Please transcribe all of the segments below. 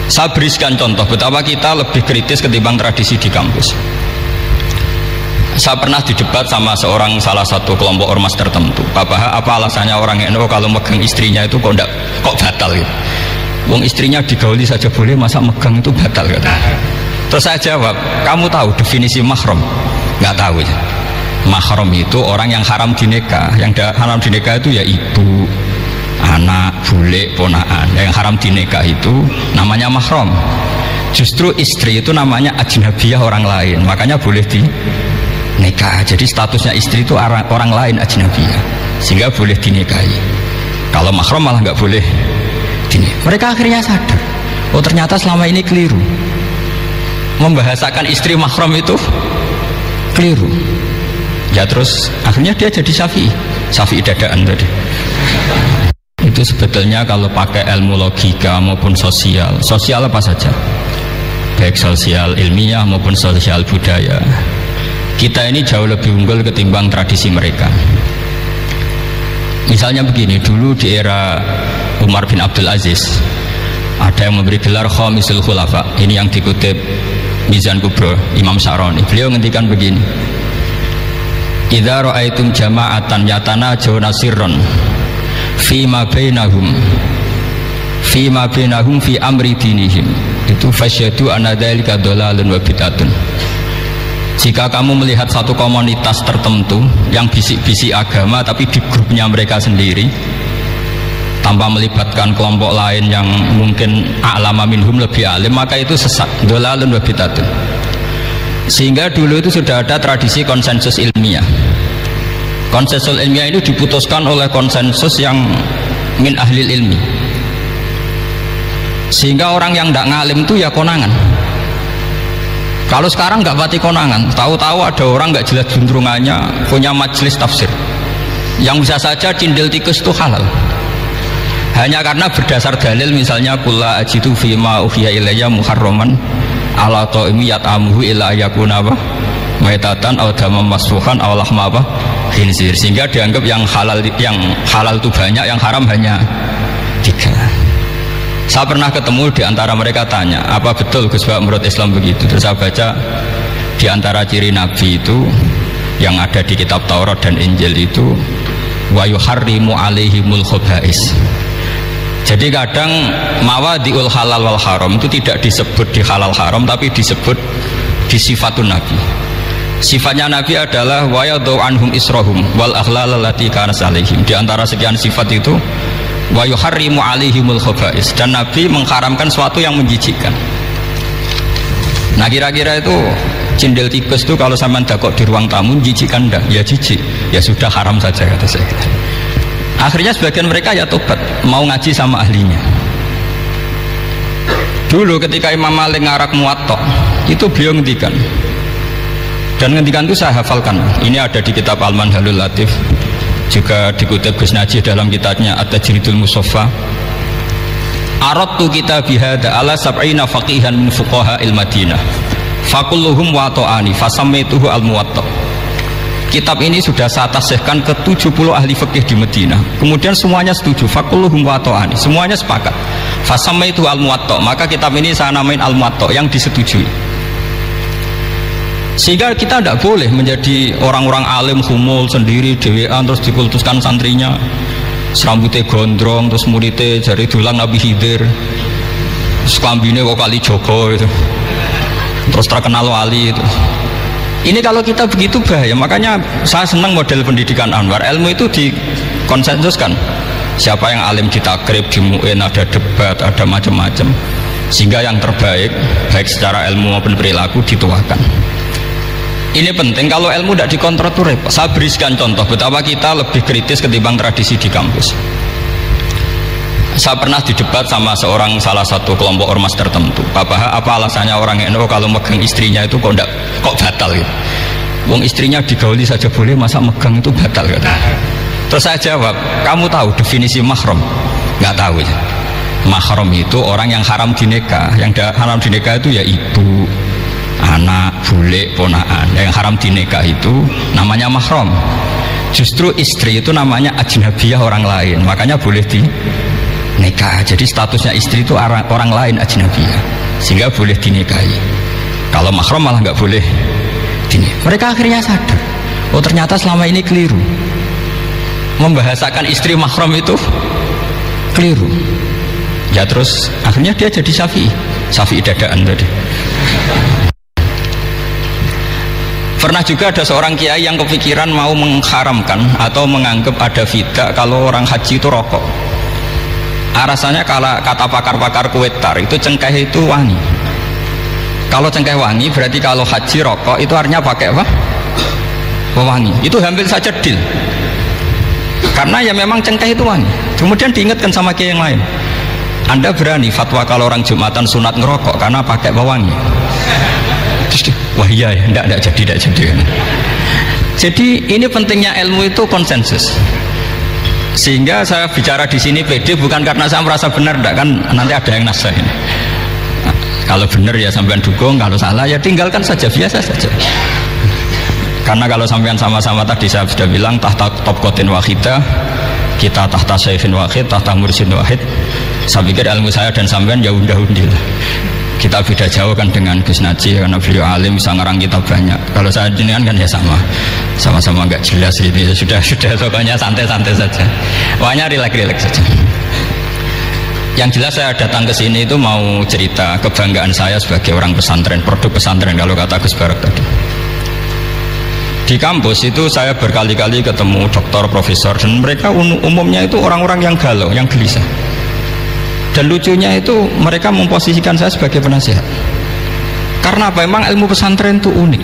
Saya berikan contoh betapa kita lebih kritis ketimbang tradisi di kampus. Saya pernah didebat sama salah satu kelompok ormas tertentu. Apa alasannya orang NU kalau megang istrinya itu kok batal gitu? Wong istrinya digauli saja boleh, masa megang itu batal gitu? Terus saya jawab, kamu tahu definisi mahram? Nggak tahu ya. Mahram itu orang yang haram dinikah. Yang haram dinikah itu ya ibu, anak, bule, ponaan. Yang haram dinikah itu namanya mahram. Justru istri itu namanya ajnabiyah, orang lain. Makanya boleh dinikah. Jadi statusnya istri itu orang lain, ajnabiyah, sehingga boleh dinikahi. Kalau mahram malah nggak boleh dinikahi. Mereka akhirnya sadar, oh ternyata selama ini keliru. Membahasakan istri mahram itu keliru. Ya terus akhirnya dia jadi Syafi'i dadaan tadi. Itu sebetulnya kalau pakai ilmu logika maupun sosial apa saja, baik sosial ilmiah maupun sosial budaya, kita ini jauh lebih unggul ketimbang tradisi mereka. Misalnya begini, dulu di era Umar bin Abdul Aziz ada yang memberi gelar Khamisul Khulafa. Ini yang dikutip Mizan Kubro Imam Syaroni. Beliau ngendikan begini, idza ra'aitum jama'atan yatanajawna sirran fima bainahum fi amri dinihim, itu fasyadu anna dzalika dhalalun wa bid'atun. Jika kamu melihat satu komunitas tertentu yang bisik-bisik agama tapi di grupnya mereka sendiri tanpa melibatkan kelompok lain yang mungkin a'lama minhum, lebih alim, maka itu sesat, dhalalun wa bid'atun. Sehingga dulu itu sudah ada tradisi konsensus ilmiah. Konsensus ilmiah ini diputuskan oleh konsensus yang min ahlil ilmi, sehingga orang yang tidak ngalim itu ya konangan. Kalau sekarang nggak pati konangan, tahu-tahu ada orang nggak jelas juntrungannya punya majelis tafsir yang bisa saja cindil tikus itu halal, hanya karena berdasar dalil, misalnya kulla ajidu fima uhiya ilayya muharraman ala ta'imi yat'amuhu illa yakuna apa maitatan aw damam masfuhan aw lahma apa khinzir, sehingga dianggap yang halal itu banyak, yang haram hanya 3. Saya pernah ketemu di antara mereka, tanya, apa betul Gus Bak menurut Islam begitu? Terus saya baca di antara ciri Nabi itu yang ada di kitab Taurat dan Injil itu wa yuharrimu alaihimul khaba'is. Jadi kadang mawadiul halal wal haram itu tidak disebut di halal haram, tapi disebut di sifatun Nabi. Sifatnya Nabi adalah wa yadau anhum israhum wal aghlal allati kanat alaihim. Di antara sekian sifat itu wa yuharrimu alaihimul khaba'is, dan Nabi mengharamkan sesuatu yang menjijikkan. Nah kira-kira itu cindil tikus itu kalau sampean dakok di ruang tamu jijikkan enggak? Ya jijik, ya sudah haram saja kata saya. Akhirnya sebagian mereka ya tobat, mau ngaji sama ahlinya. Dulu ketika Imam Malik ngarak Muwatta, itu beliau ngendikan, dan ngendikan itu saya hafalkan. Ini ada di kitab Al-Manhalul Latif, juga dikutip Gus Najih dalam kitabnya At-Tajridul Musaffa. Aradtu kitabi hadza ala sab'ina faqihan min fuqaha il-Madinah fakulluhum wata'ani fasammaituhu al-Muwatta. Kitab ini sudah saya tasihkan ke 70 ahli fikih di Madinah, kemudian semuanya setuju, fakulluhum wata'ani, semuanya sepakat, fasammaituhu al-Muwatta, maka kitab ini saya namain al-Muwatta, yang disetujui. Sehingga kita tidak boleh menjadi orang-orang alim humul sendiri dewean terus dikultuskan santrinya, serambutnya gondrong, terus muridnya jari dulang Nabi Khidir, terus klambine kok kali Joko itu, terus terkenal wali itu. Ini kalau kita begitu bahaya. Makanya saya senang model pendidikan Anwar, ilmu itu dikonsensuskan. Siapa yang alim ditakrib, di MUIN ada debat, ada macam-macam, sehingga yang terbaik baik secara ilmu maupun perilaku dituakan. Ini penting. Kalau ilmu tidak dikontrol itu repot. Saya berikan contoh betapa kita lebih kritis ketimbang tradisi di kampus. Saya pernah didebat sama salah satu kelompok ormas tertentu. Apa alasannya orang NU kalau megang istrinya itu kok batal gitu? Wong istrinya digauli saja boleh, masa megang itu batal gitu? Terus saya jawab, kamu tahu definisi mahram? Nggak tahu ya. Mahram itu orang yang haram dinikah. Yang haram dinikah itu ya ibu, anak, bule, ponaan. Yang haram dinikah itu namanya mahram. Justru istri itu namanya ajnabiyah, orang lain, makanya boleh nikah. Jadi statusnya istri itu orang lain ajnabiyah, sehingga boleh dinikahi. Kalau mahram malah nggak boleh dinikahi. Mereka akhirnya sadar, oh ternyata selama ini keliru, membahasakan istri mahram itu keliru. Ya terus akhirnya dia jadi Syafi'i dadaan tadi. Pernah juga ada seorang kiai yang kepikiran mau mengharamkan atau menganggap ada fidah kalau orang haji itu rokok. Alasannya kalau kata pakar-pakar Kuwaitar itu cengkeh itu wangi. Kalau cengkeh wangi berarti kalau haji rokok itu artinya pakai apa? Wangi. Itu hampir saja deal. Karena ya memang cengkeh itu wangi. Kemudian diingatkan sama kiai yang lain. Anda berani fatwa kalau orang Jumatan sunat ngerokok karena pakai pewangi? Wah iya ya, tidak jadi. Jadi ini pentingnya ilmu itu konsensus. Sehingga saya bicara di sini pede bukan karena saya merasa benar, enggak, kan nanti ada yang nasah ini. Nah, kalau benar ya sampean dukung, kalau salah ya tinggalkan saja, biasa saja. Karena kalau sampean sama-sama tadi saya sudah bilang tahta topkotin wahidah, kita tahta syaihin wahid, tahta mursyid wahid. Saya pikir ilmu saya dan sampean ya undah-undi lah. Kita beda jauh kan dengan Gus Naji karena beliau alim bisa ngarang kitab banyak. Kalau saya jenengan kan ya sama-sama nggak jelas ini. Sudah pokoknya santai-santai saja. Pokoknya relax saja. Yang jelas saya datang ke sini itu mau cerita kebanggaan saya sebagai orang pesantren, produk pesantren kalau kata Gus Barak tadi. Di kampus itu saya berkali-kali ketemu doktor, profesor, dan mereka umumnya itu orang-orang yang galau, yang gelisah. Dan lucunya itu mereka memposisikan saya sebagai penasihat. Karena apa? Memang ilmu pesantren itu unik.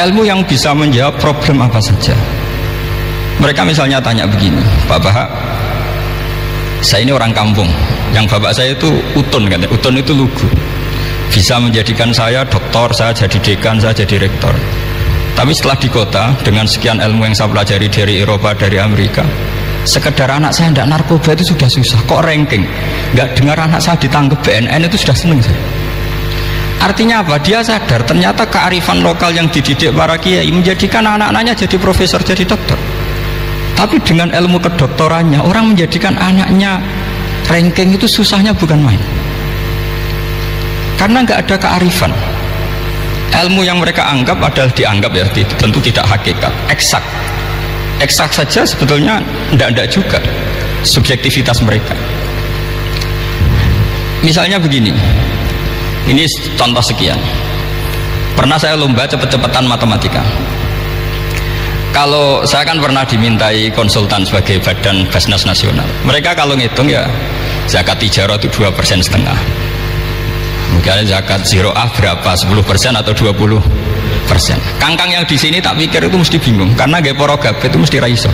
Ilmu yang bisa menjawab problem apa saja. Mereka misalnya tanya begini, Pak Bahak, saya ini orang kampung, yang bapak saya itu utun, katanya. Utun itu lugu. Bisa menjadikan saya doktor, saya jadi dekan, saya jadi rektor. Tapi setelah di kota, dengan sekian ilmu yang saya pelajari dari Eropa, dari Amerika, sekedar anak saya tidak narkoba itu sudah susah, kok ranking nggak dengar anak saya ditangkap BNN itu sudah seneng saya. Artinya apa? Dia sadar ternyata kearifan lokal yang dididik para kiai menjadikan anak-anaknya jadi profesor, jadi dokter. Tapi dengan ilmu kedoktorannya orang menjadikan anaknya ranking itu susahnya bukan main, karena nggak ada kearifan. Ilmu yang mereka anggap adalah dianggap ya, tentu tidak hakikat, eksak saja sebetulnya tidak juga subjektivitas mereka. Misalnya begini, ini contoh sekian. Pernah saya lomba cepet-cepetan matematika. Kalau saya kan pernah dimintai konsultan sebagai badan Basnas Nasional. Mereka kalau ngitung ya zakat tijarah itu 2,5%. Mungkin zakat ziroah berapa, 10% atau 20%. Kangkang yang di sini tak pikir itu mesti bingung karena gaya porogabet itu mesti raiso.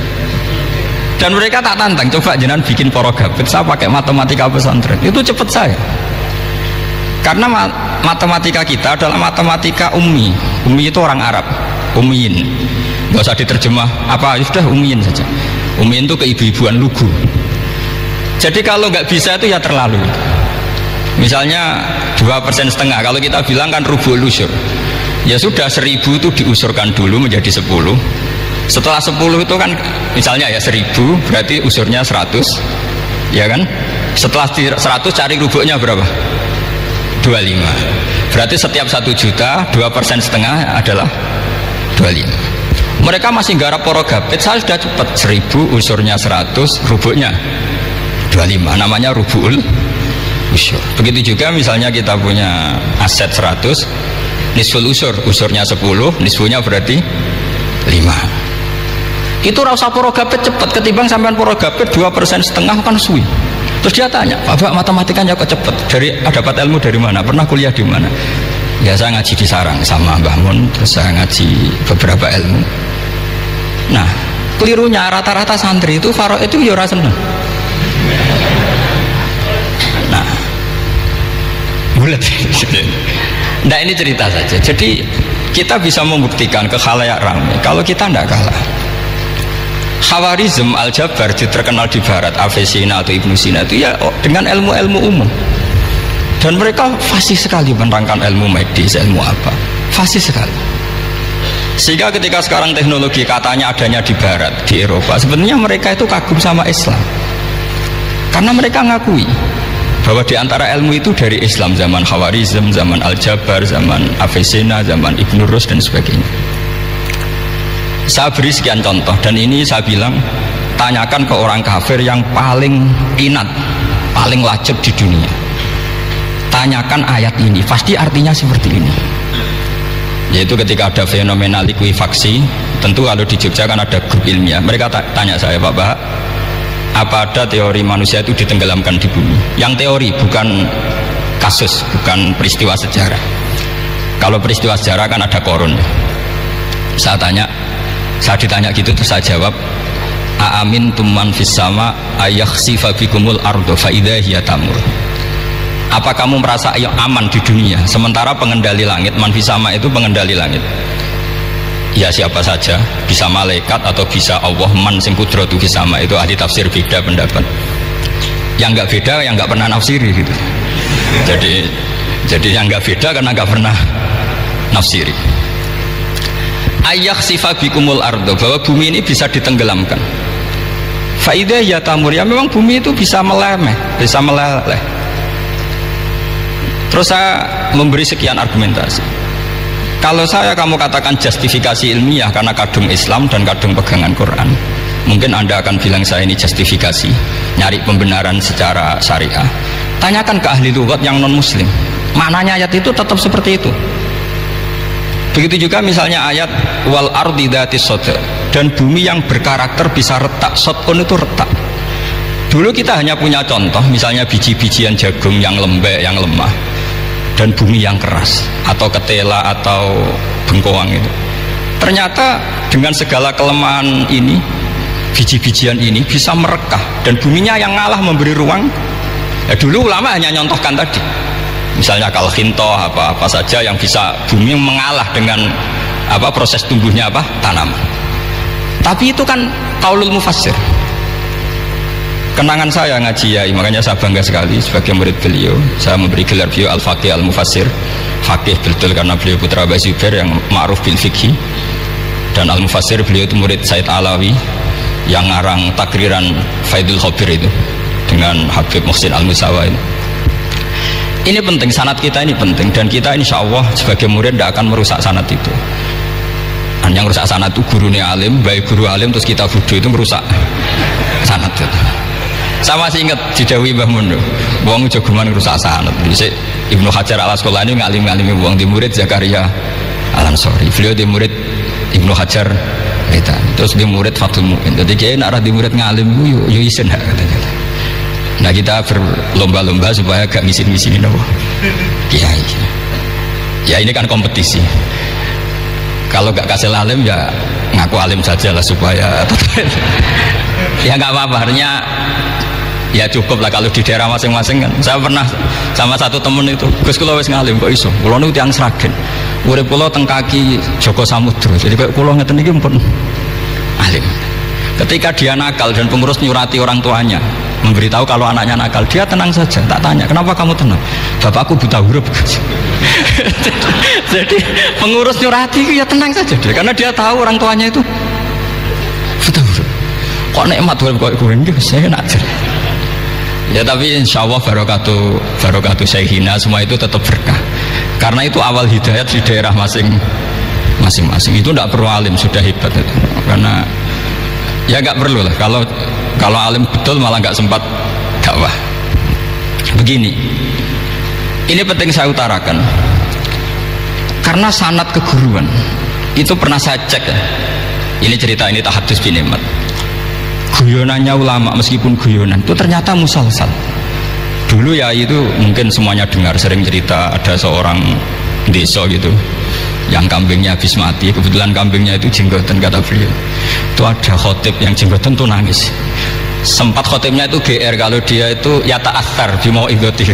Dan mereka tak tantang, coba jenengan bikin porogabet, saya pakai matematika pesantren, itu cepet saya. Karena matematika kita adalah matematika ummi. Ummi itu orang Arab, ummiin. Nggak usah diterjemah apa, sudah ummiin saja. Ummiin itu keibu-ibuan lugu. Jadi kalau nggak bisa itu ya terlalu. Misalnya 2,5%, kalau kita bilang kan rubul usur. Ya sudah 1.000 itu diusurkan dulu menjadi 10. Setelah 10 itu kan misalnya ya 1.000 berarti usurnya 100, ya kan? Setelah 100 cari rubuknya berapa? 25. Berarti setiap 1 juta 2,5% adalah 25. Mereka masih garap porogabet, saya sudah cepat 1.000 usurnya 100, rubuknya 25. Namanya rubul usur. Begitu juga misalnya kita punya aset 100, nisful usurnya 10, nisfunya berarti 5. Itu rasa porogabet cepat ketimbang sampean porogabet 2,5% kan suwi. Terus dia tanya, Pak matematikanya kok cepat? Dapat ilmu dari mana? Pernah kuliah di mana? Ya saya ngaji di Sarang sama Mbah Mun, terus saya ngaji beberapa ilmu. Nah, kelirunya rata-rata santri itu faro itu ya ora seneng. Nah, bulat. Nah ini cerita saja. Jadi kita bisa membuktikan ke khalayak ramai kalau kita tidak kalah. Khawarizm Al-Jabar terkenal di barat, Avicenna atau Ibnu Sina itu ya dengan ilmu-ilmu umum. Dan mereka fasih sekali menerangkan ilmu medis, ilmu apa, fasih sekali. Sehingga ketika sekarang teknologi katanya adanya di barat, di Eropa, sebenarnya mereka itu kagum sama Islam. Karena mereka ngakui bahwa di antara ilmu itu dari Islam, zaman Khawarizm, zaman Al-Jabar, zaman Avicenna, zaman Ibn Rus dan sebagainya. Saya beri sekian contoh, dan ini saya bilang tanyakan ke orang kafir yang paling inat, paling lacep di dunia. Tanyakan ayat ini, pasti artinya seperti ini. Yaitu ketika ada fenomena likuifaksi, tentu kalau di Jogja kan ada grup ilmiah, mereka tanya saya, Pak Bahak, apa ada teori manusia itu ditenggelamkan di bumi? Yang teori, bukan kasus, bukan peristiwa sejarah. Kalau peristiwa sejarah kan ada korun. Saya ditanya gitu, terus saya jawab, aamin tumman fis sama ayakhsifa bikumul ardo fa idza hiya tamur. Apa kamu merasa aman di dunia sementara pengendali langit, man fis sama itu pengendali langit? Ya siapa saja, bisa malaikat atau bisa Allah, man sing kudratu fis sama. Itu ahli tafsir beda pendapat. Yang enggak beda yang enggak pernah nafsiri gitu. Jadi yang enggak beda karena enggak pernah nafsiri. Ayakhsifa bikumul ardo, bahwa bumi ini bisa ditenggelamkan. Faidah ya tamur, ya memang bumi itu bisa meleleh. Terus saya memberi sekian argumentasi. Kalau kamu katakan justifikasi ilmiah karena kadung Islam dan kadung pegangan Quran, mungkin Anda akan bilang saya ini justifikasi, nyari pembenaran secara syariah. Tanyakan ke ahli lughat yang non muslim, maknanya ayat itu tetap seperti itu. Begitu juga misalnya ayat wal ardi dzatis sod, dan bumi yang berkarakter bisa retak. Sodun itu retak. Dulu kita hanya punya contoh, misalnya biji-bijian jagung yang lembek, yang lemah, dan bumi yang keras, atau ketela atau bengkoang itu. Ternyata dengan segala kelemahan ini, biji-bijian ini bisa merekah, dan buminya yang ngalah memberi ruang. Ya, dulu ulama hanya nyontohkan tadi, misalnya kalkhinto, apa saja yang bisa bumi mengalah dengan proses tumbuhnya tanaman. Tapi itu kan qaulul mufassir. Kenangan saya ngaji Yai, makanya saya bangga sekali sebagai murid beliau. Saya memberi gelar beliau Al-Faqih Al-Mufassir. Faqih betul karena beliau putra Abu Zubair yang ma'ruf bil fiqhi. Dan Al-Mufassir beliau itu murid Said Alawi yang ngarang takriran Faidul Khabir itu dengan Habib Muhsin Al-Musawa ini. Ini penting, sanad kita ini penting, dan kita insya Allah sebagai murid tidak akan merusak sanad itu. Dan yang merusak sanad itu gurunya alim, baik guru alim terus kita bodoh, itu merusak sanad itu. Saya masih ingat didhawuhi Mbah Mun, wong jagoan rusak sanad. Ibnu Hajar Al-Asqalani ngalim-ngalimi wong, di murid Zakaria Al-Ansori. Beliau di murid Ibnu Hajar itu. Terus di murid Fathul Mu'in. Jadi kiai nak di murid ngalim yo isen hak katanya. Nah kita berlomba-lomba supaya gak ngisin-ngisinin apa kiai. Ya ini kan kompetisi. Kalau gak kasih alim ya ngaku alim saja lah supaya ya nggak apa-apa, artinya ya cukup lah kalau di daerah masing-masing kan. Saya pernah sama satu temen itu, Gus kula wis ngalim kok iso. Kula niku tiyang Sragen. Urip kula teng kaki Joko Samudra. Jadi kok kula ngeten iki pun alim. Ketika dia nakal dan pengurus nyurati orang tuanya memberitahu kalau anaknya nakal, dia tenang saja. Tak tanya, "Kenapa kamu tenang?" "Bapakku buta huruf." Jadi pengurus nyurati itu ya tenang saja dia, karena dia tahu orang tuanya itu buta huruf. Kok nikmat kok kuwi saya nak. Ya tapi insya Allah barokatuh Syekhina semua itu tetap berkah, karena itu awal hidayat di daerah masing-masing. Itu tidak perlu alim, sudah hebat itu. Karena ya nggak perlu lah, kalau alim betul malah nggak sempat dakwah. Begini, ini penting saya utarakan, karena sanad keguruan itu pernah saya cek ya. Ini cerita, ini tahadus bin Ahmad. Guyonannya ulama meskipun guyonan itu ternyata musalsal. Dulu ya itu mungkin semuanya dengar, sering cerita ada seorang desa gitu yang kambingnya habis mati, kebetulan kambingnya itu jenggotan, kata beliau. Itu ada khotib yang jenggotan tuh nangis. Sempat khotibnya itu GR kalau dia itu ya ta'assar bimau idoti.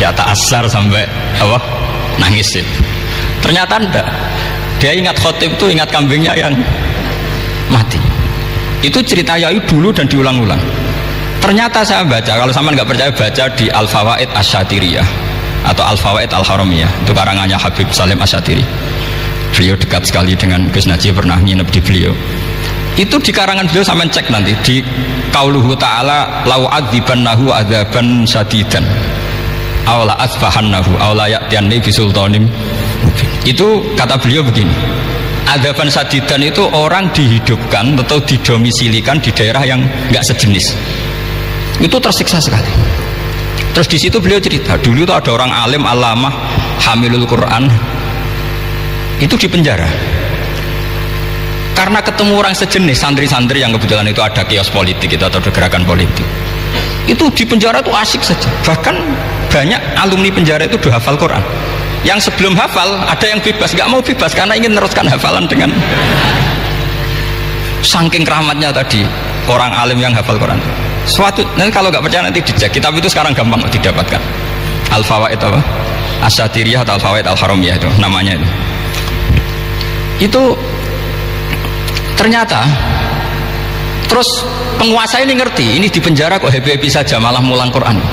Ya ta'assar sampai nangis sih. Ternyata enggak. Dia ingat khotib itu, ingat kambingnya yang mati. Itu cerita Yai dulu dan diulang-ulang. Ternyata saya baca, kalau sama nggak percaya baca di Al-Fawaid Asy-Syatiriyah atau Al-Fawaid Al-Haramiyah, itu karangannya Habib Salim Asy-Syatiri. Beliau dekat sekali dengan Gus Najib, pernah nginep di beliau. Itu di karangan beliau sampean cek nanti di qauluhu ta'ala lau adzibannahu adzaban sadidan aw la asfahannahu aw la ya'tiyanni bisultanim. Itu kata beliau begini, adzaban sadidan itu orang dihidupkan atau didomisilikan di daerah yang enggak sejenis. Itu tersiksa sekali. Terus di situ beliau cerita, dulu itu ada orang alim alamah hamilul Quran itu di penjara karena ketemu orang sejenis, santri-santri yang kebetulan itu ada kios politik itu atau gerakan politik. Itu di penjara itu asik saja. Bahkan banyak alumni penjara itu udah hafal Quran. Yang sebelum hafal ada yang bebas, nggak mau bebas karena ingin meneruskan hafalan dengan saking keramatnya tadi orang alim yang hafal Quran. Suatu, nanti kalau nggak percaya nanti dicek. Kitab itu sekarang gampang didapatkan. Al-Fawaid apa? As-Satiriyah atau Al-Fawaid Al-Haramiyah itu namanya itu. Itu ternyata terus penguasa ini ngerti, ini di penjara kok happy-happy saja malah mulang Quran.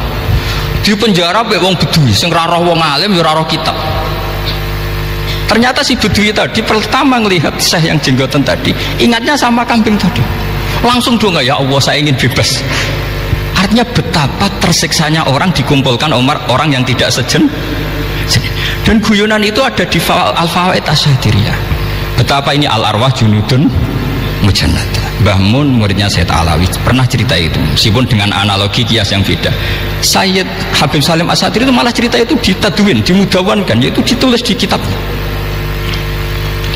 Di penjara be wong bedui sing ra roh wong alim ya ra roh kitab. Ternyata si bedui tadi pertama melihat syekh yang jenggotan tadi, ingatnya sama kambing tadi. Langsung dong, ya Allah saya ingin bebas. Artinya betapa tersiksanya orang dikumpulkan orang yang tidak sejen. Dan guyonan itu ada di Al-Fawaid As-Satiriyah. Betapa ini al-arwah junudun mujannada. Mbah Mun muridnya Sayyid Alawi pernah cerita itu, meskipun dengan analogi kias yang beda. Sayyid Habib Salim As-Satiri itu malah cerita itu ditadwin, dimudawankan, yaitu ditulis di kitab.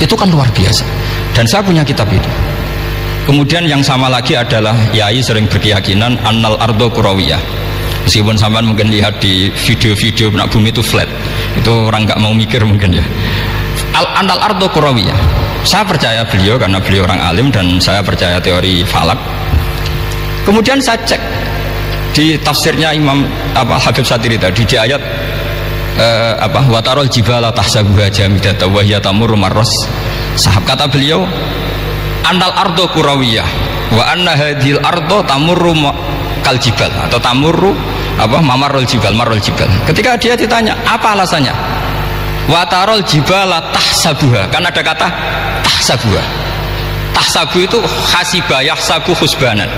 Itu kan luar biasa. Dan saya punya kitab itu. Kemudian yang sama lagi adalah Yai sering berkeyakinan annal ardo kurawiyah. Meskipun sampean mungkin lihat di video-video nak bumi itu flat, itu orang nggak mau mikir mungkin ya. Annal ardo kurawiyah. Saya percaya beliau karena beliau orang alim dan saya percaya teori falak. Kemudian saya cek di tafsirnya Imam Habib Satiri tadi di ayat watarol jibala tahsabuha jamidatan wa hiya tamurru marras sahab. Kata beliau annal ardo kurawiyah wa anna hadhil ardo tamurru kal jibal atau tamurru mamarul jibal marul jibal. Ketika dia ditanya apa alasannya, watarol jibala tahsabuha, kan ada kata tahsabuha. Tahsabu itu hasiba yahsabu husbanan.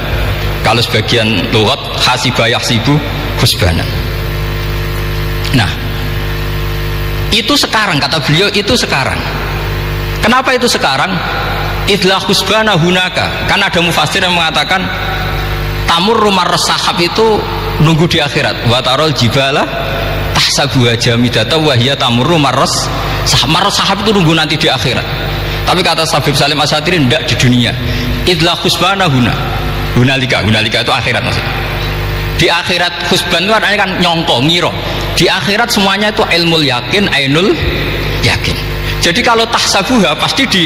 Kalau sebagian lughat hasiba yahsibu husbanan. Nah, itu sekarang kata beliau, itu sekarang. Kenapa itu sekarang? Idlah husbana hunaka. Kan ada mufassir yang mengatakan tamurru marras sahab itu nunggu di akhirat. Wa tarol jibala tahsabuha jamidatan wa hiya tamurru marras sahab. Marras sahab itu nunggu nanti di akhirat. Tapi kata Habib Salim As-Satiri tidak di dunia. Idlah husbana hunalika itu akhirat maksudnya. Di akhirat husban itu artinya kan nyongko, ngiro. Di akhirat semuanya itu ilmul yakin, ainul yakin. Jadi kalau tahsabuha pasti di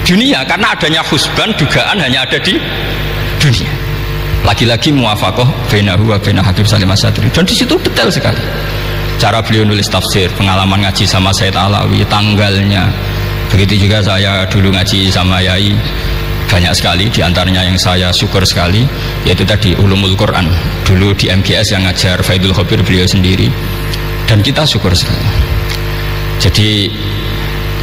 dunia, karena adanya husban dugaan hanya ada di dunia. Lagi-lagi muwafaqah bainahu wa baina Habib Salim As-Satiri. Dan di situ detail sekali. Cara beliau nulis tafsir, pengalaman ngaji sama Sayyid Alawi, tanggalnya. Begitu juga saya dulu ngaji sama Yai banyak sekali, diantaranya yang saya syukur sekali yaitu tadi Ulumul Quran. Dulu di MGS yang ngajar Faidul Khobir beliau sendiri, dan kita syukur sekali. Jadi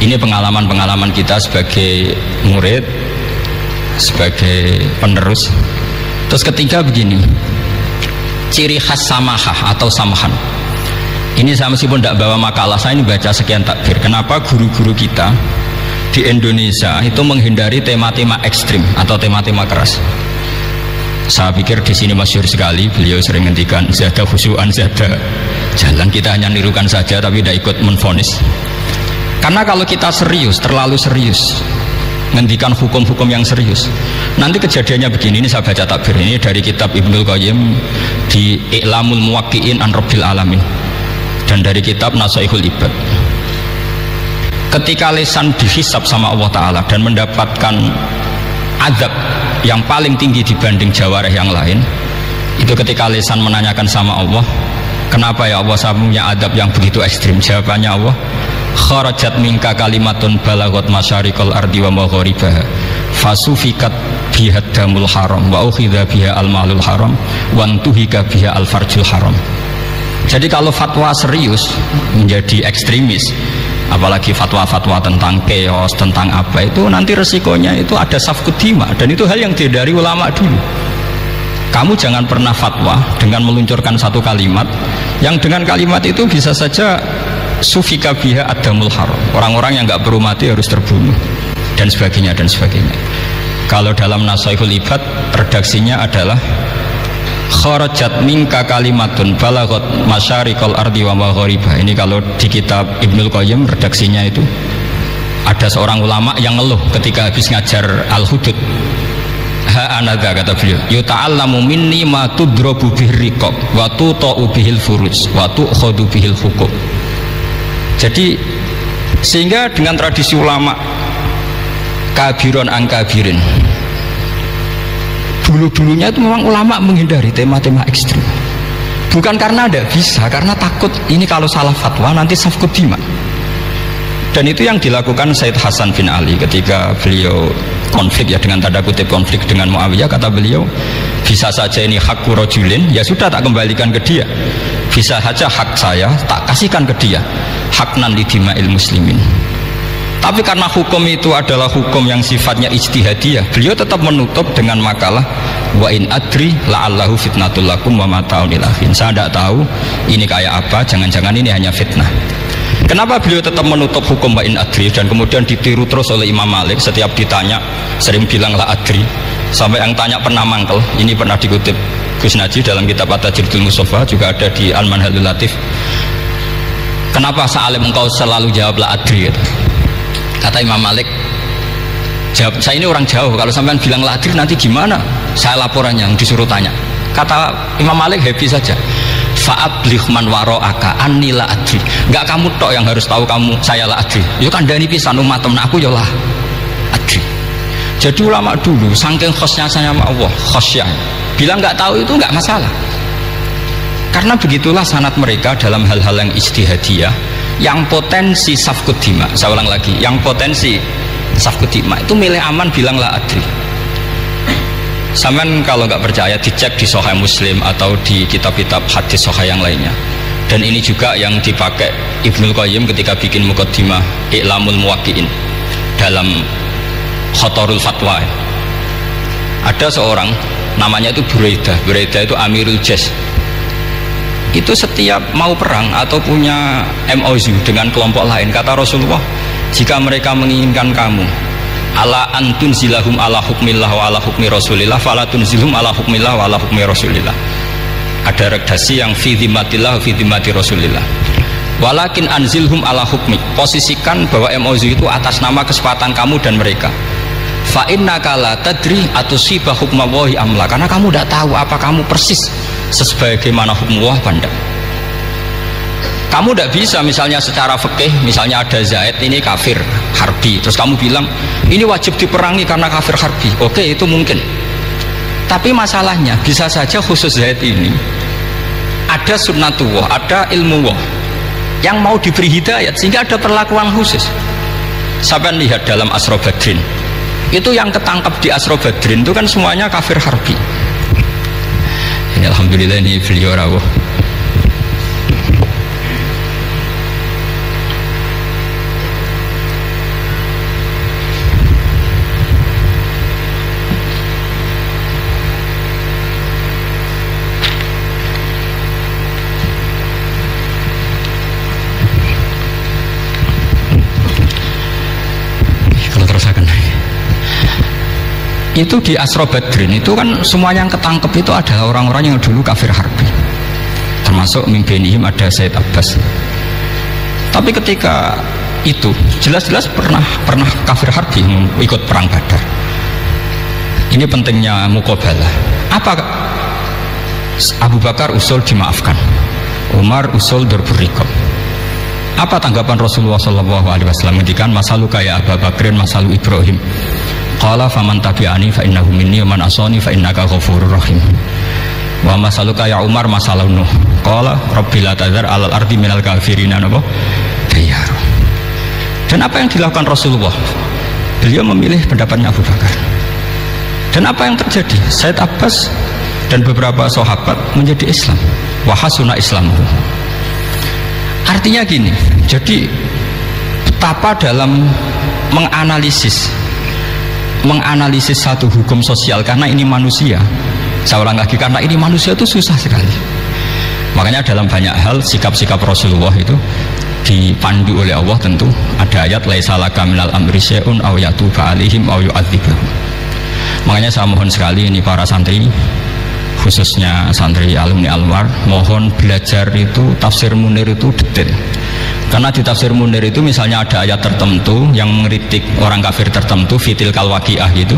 ini pengalaman-pengalaman kita sebagai murid, sebagai penerus. Terus ketiga begini, ciri khas samahah atau samahan. Ini saya meskipun tidak bawa makalah, saya ini baca sekian takbir. Kenapa guru-guru kita di Indonesia itu menghindari tema-tema ekstrim atau tema-tema keras? Saya pikir di sini masyhur sekali, beliau sering ngendikan zada khusyuan zada jalan. Kita hanya nirukan saja tapi tidak ikut menvonis. Karena kalau kita serius, terlalu serius ngendikan hukum-hukum yang serius, nanti kejadiannya begini. Ini saya baca takbir ini dari kitab Ibnul Qayyim di I'lamul Muwaqqi'in an Rabbil Alamin, dan dari kitab Nasaihul Ibad. Ketika lisan dihisab sama Allah Ta'ala dan mendapatkan azab yang paling tinggi dibanding jawarih yang lain, itu ketika lisan menanyakan sama Allah, kenapa ya Allah saya punya azab yang begitu ekstrim? Jawabannya Allah, kharajat minka kalimatun balagot masyariqal ardi wa magharibaha fasufikat biha damul haram wa ukhidha biha al-malul haram wa antuhika biha al-farjul haram. Jadi kalau fatwa serius menjadi ekstremis apalagi fatwa-fatwa tentang chaos, tentang apa itu nanti resikonya itu ada safkud dima, dan itu hal yang dihindari ulama dulu. Kamu jangan pernah fatwa dengan meluncurkan satu kalimat yang dengan kalimat itu bisa saja sufika biha adamul haram, orang-orang yang nggak perlu mati harus terbunuh dan sebagainya dan sebagainya. Kalau dalam Nasaihul Ibad redaksinya adalah kharajat minka kalimatun balagot masyariqal ardi wa maghariba. Ini kalau di kitab Ibnul Qayyim redaksinya itu ada seorang ulama yang ngeluh ketika habis ngajar Al-Hudud. Ha anadza, kata beliau, yuta'allamu minni ma tudrabu bihir riqab wa tuta'u bihil furuj wa tu'khadu bihil hukum. Jadi sehingga dengan tradisi ulama kabiron angkabirin, dulu-dulunya itu memang ulama menghindari tema-tema ekstrim, bukan karena ada bisa, karena takut ini kalau salah fatwa nanti safkud dima. Dan itu yang dilakukan Said Hasan bin Ali ketika beliau konflik, ya dengan tanda kutip konflik dengan Muawiyah. Kata beliau, bisa saja ini hak rajulin, ya sudah tak kembalikan ke dia. Bisa saja hak saya tak kasihkan ke dia, haknan lidima'il muslimin. Tapi karena hukum itu adalah hukum yang sifatnya ijtihadiyah, beliau tetap menutup dengan makalah wa in adri la'allahu fitnatul lakum wa mata'un ilahin. Saya tidak tahu ini kayak apa, jangan-jangan ini hanya fitnah. Kenapa beliau tetap menutup hukum wa in adri dan kemudian ditiru terus oleh Imam Malik? Setiap ditanya sering bilang la adri, sampai yang tanya pernah mangkel. Ini pernah dikutip Gus Najih dalam kitab At-Tajridul Mustafa, juga ada di Al-Manhalul Latif. Kenapa Sa'alim engkau selalu jawab la adri? Kata Imam Malik, jawab, saya ini orang jauh, kalau sampean bilang la adri nanti gimana saya laporannya yang disuruh tanya. Kata Imam Malik happy saja, fa'abligh man wara'aka anni la adri. Enggak kamu tok yang harus tahu kamu saya la adri. Yo kandhani pisan umat temen aku yo la adri. Jadi ulama dulu saking khosnya sama Allah, khosyah, bilang enggak tahu itu enggak masalah. Karena begitulah sanad mereka dalam hal-hal yang ijtihadiyah yang potensi safkud dima. Saya ulang lagi, yang potensi safkud dima itu milih aman bilang la adri. Sampean kalau nggak percaya dicek di Sahih Muslim atau di kitab-kitab hadis Sahih yang lainnya. Dan ini juga yang dipakai Ibnul Qayyim ketika bikin Muqaddimah I'lamul Muwaqqi'in dalam Khotorul Fatwa. Ada seorang namanya itu Buraidah. Buraidah itu Amirul Jaysh. Itu setiap mau perang atau punya MOU dengan kelompok lain, kata Rasulullah, jika mereka menginginkan kamu ala antun zilahum ala hukmillah wa ala hukmi rasulillah fala tunzilhum ala hukmillah wa ala hukmi rasulillah. Ada redaksi yang fi dhimmatillah fi dhimmati rasulillah, walakin anzilhum ala hukmi, posisikan bahwa MOU itu atas nama kesepakatan kamu dan mereka. Fa innaka la tadri atusibah hukmallahi amla, karena kamu tidak tahu apa kamu persis sebagaimana hukum Allah pada. Kamu tidak bisa misalnya secara fikih, misalnya ada Zaid ini kafir harbi, terus kamu bilang ini wajib diperangi karena kafir harbi. Oke, itu mungkin. Tapi masalahnya bisa saja khusus Zaid ini ada sunnatullah, ada ilmu Allah yang mau diberi hidayat sehingga ada perlakuan khusus. Sampai lihat dalam Asra Badrin, itu yang ketangkap di Asra Badrin itu kan semuanya kafir harbi. Ini alhamdulillah ini beliau rawuh. Itu di Asra Badrin itu kan semua yang ketangkep itu adalah orang-orang yang dulu kafir harbi, termasuk mimpinihim ada Said Abbas. Tapi ketika itu jelas-jelas pernah kafir harbi ikut perang Badar. Ini pentingnya muqabalah. Apa? Abu Bakar usul dimaafkan, Umar usul darbur riqab. Apa tanggapan Rasulullah SAW ketika masalu kayak Abu Bakrin masalu Ibrahim? Qala faman tabi'ani fa innahu minni wa man asani fa innaka ghafurur rahim. Wa masaluka ya Umar masalah Nuh. Qala rabbi la tadzar 'alal ardi minal kafirina napa? Diyar. Dan apa yang dilakukan Rasulullah? Beliau memilih pendapatnya Abu Bakar. Dan apa yang terjadi? Said Abbas dan beberapa sahabat menjadi Islam. Wa hasuna islamuhu. Artinya gini, jadi betapa dalam menganalisis satu hukum sosial, karena ini manusia. Saya ulang lagi, karena ini manusia itu susah sekali. Makanya dalam banyak hal sikap-sikap Rasulullah itu dipandu oleh Allah. Tentu ada ayat laisa laka minal amri syai'un aw yatuba alaihim aw yu'adzibahum. Makanya saya mohon sekali ini para santri, khususnya santri alumni Alwar, mohon belajar itu tafsir Munir itu detail. Karena di tafsir Munir itu misalnya ada ayat tertentu yang mengkritik orang kafir tertentu, fitil kalwaqiah itu,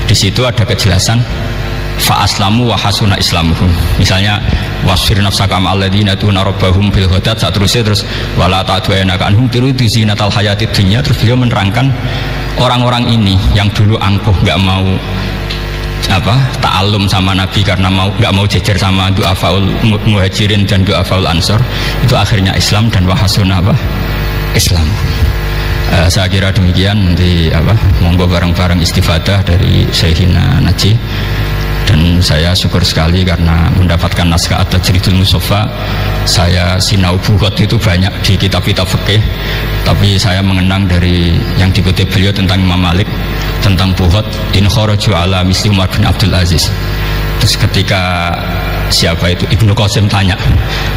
di situ ada kejelasan fa aslamu wa hasuna islamuhum. Misalnya wasfir nafsaka ma'al ladzina tuna rabbahum bil ghadat, terus wala ta'du'ana kanhum tirudu zinatal hayatid dunya. Terus beliau menerangkan orang-orang ini yang dulu angkuh nggak mau ta'alum sama Nabi karena nggak mau jejer sama du'afaul muhajirin dan du'afaul ansor, itu akhirnya Islam dan wahasuna Islam. Saya kira demikian. Nanti monggo bareng-bareng istifadah dari Syekhina Najih. Dan saya syukur sekali karena mendapatkan naskah At-Tajridul Mushaffa. Saya sinau bukhot itu banyak di kitab-kitab fikih, tapi saya mengenang dari yang dikutip beliau tentang Imam Malik, tentang bukhot in kharaju ala misli Umar bin Abdul Aziz. Terus ketika siapa itu Ibnu Qasim tanya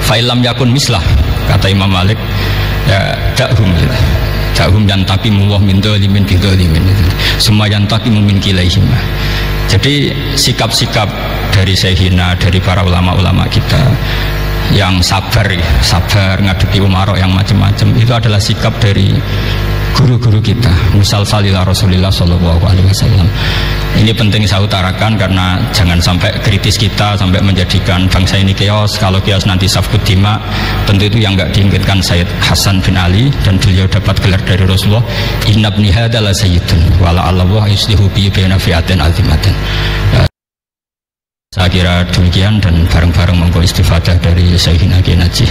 fa'ilam yakun mislah, kata Imam Malik, ya da'hum gitu. Da'hum yantaqimu wa min dzalimin bi dzalimin, semua yantaqimu min kilaihim. Jadi sikap-sikap dari Syekhina, dari para ulama-ulama kita yang sabar ngadepi umarok yang macam-macam, itu adalah sikap dari guru-guru kita. Misal Salillah Rasulullah Shallallahu Alaihi Wasallam. Ini penting saya utarakan karena jangan sampai kritis kita sampai menjadikan bangsa ini chaos. Kalau chaos nanti safkut dima, tentu itu yang nggak diinginkan Sayyid Hasan bin Ali, dan beliau dapat gelar dari Rasulullah, inna ibni hadza la sayyidun wa la Allah yuslihu bi baina fi'atin azimatin. Saya kira demikian, dan bareng-bareng monggo istifadah dari Syekhina Najih.